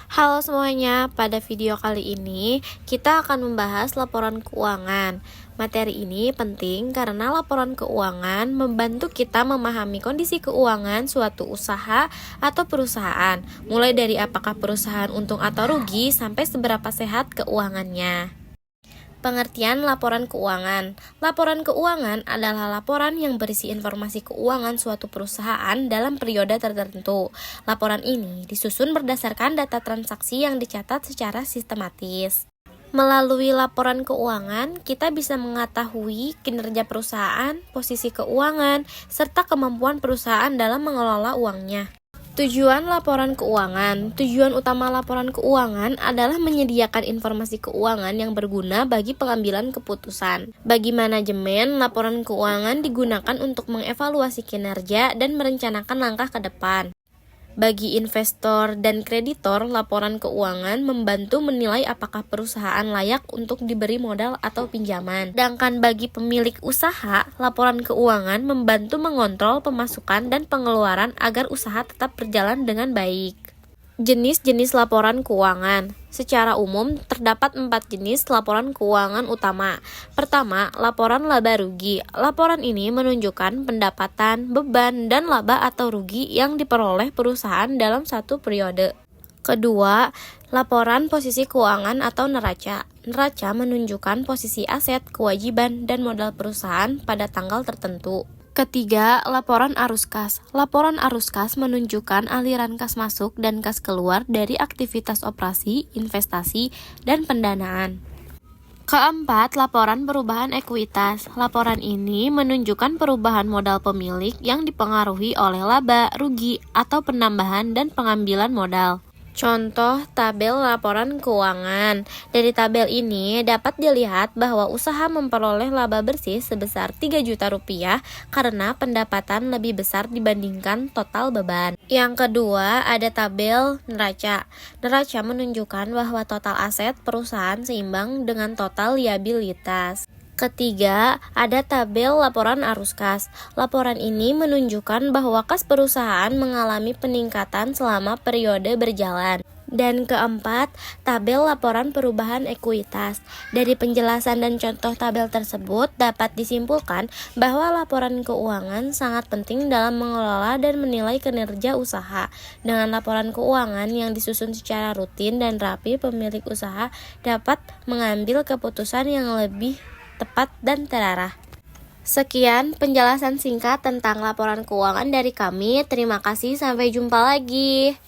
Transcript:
Halo semuanya, pada video kali ini kita akan membahas laporan keuangan. Materi ini penting karena laporan keuangan membantu kita memahami kondisi keuangan suatu usaha atau perusahaan, mulai dari apakah perusahaan untung atau rugi sampai seberapa sehat keuangannya. Pengertian laporan keuangan. Laporan keuangan adalah laporan yang berisi informasi keuangan suatu perusahaan dalam periode tertentu. Laporan ini disusun berdasarkan data transaksi yang dicatat secara sistematis. Melalui laporan keuangan, kita bisa mengetahui kinerja perusahaan, posisi keuangan, serta kemampuan perusahaan dalam mengelola uangnya. Tujuan laporan keuangan. Tujuan utama laporan keuangan adalah menyediakan informasi keuangan yang berguna bagi pengambilan keputusan. Bagi manajemen, laporan keuangan digunakan untuk mengevaluasi kinerja dan merencanakan langkah ke depan. Bagi investor dan kreditor, laporan keuangan membantu menilai apakah perusahaan layak untuk diberi modal atau pinjaman. Sedangkan bagi pemilik usaha, laporan keuangan membantu mengontrol pemasukan dan pengeluaran agar usaha tetap berjalan dengan baik. Jenis-jenis laporan keuangan. Secara umum, terdapat 4 jenis laporan keuangan utama. Pertama, laporan laba rugi. Laporan ini menunjukkan pendapatan, beban, dan laba atau rugi yang diperoleh perusahaan dalam satu periode. Kedua, laporan posisi keuangan atau neraca. Neraca menunjukkan posisi aset, kewajiban, dan modal perusahaan pada tanggal tertentu. Ketiga, laporan arus kas. Laporan arus kas menunjukkan aliran kas masuk dan kas keluar dari aktivitas operasi, investasi, dan pendanaan. Keempat, laporan perubahan ekuitas. Laporan ini menunjukkan perubahan modal pemilik yang dipengaruhi oleh laba, rugi, atau penambahan dan pengambilan modal. Contoh tabel laporan keuangan. Dari tabel ini dapat dilihat bahwa usaha memperoleh laba bersih sebesar 3 juta rupiah karena pendapatan lebih besar dibandingkan total beban. Yang kedua, ada tabel neraca. Neraca menunjukkan bahwa total aset perusahaan seimbang dengan total liabilitas. Ketiga, ada tabel laporan arus kas. Laporan ini menunjukkan bahwa kas perusahaan mengalami peningkatan selama periode berjalan. Dan keempat, tabel laporan perubahan ekuitas. Dari penjelasan dan contoh tabel tersebut dapat disimpulkan bahwa laporan keuangan sangat penting dalam mengelola dan menilai kinerja usaha. Dengan laporan keuangan yang disusun secara rutin dan rapi, pemilik usaha dapat mengambil keputusan yang lebih tepat dan terarah. Sekian penjelasan singkat tentang laporan keuangan dari kami. Terima kasih, sampai jumpa lagi.